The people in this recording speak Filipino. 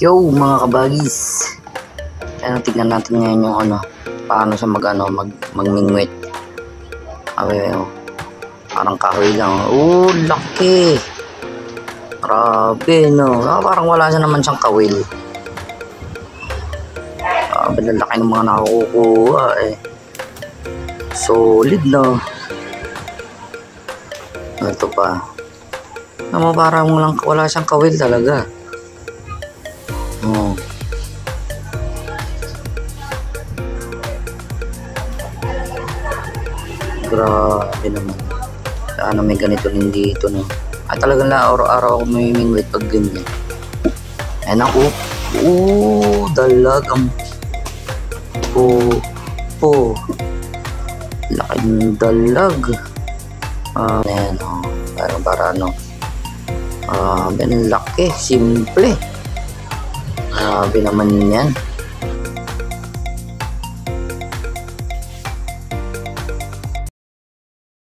Yo mga kabagis, tignan natin ngayon yung paano siya magmingwit. Parang kahoy lang. Laki, grabe no. Parang wala siya naman siyang kawil. Lalaki ng mga nakukuha solid no. Ito pa parang wala siyang kawil talaga. Grabe naman. Sana may ganito din dito no. Talagang araw-araw ako may mingwit pag ganyan. Ako. Dalagang laking dalag. Para laki, simple. Grabe naman yan.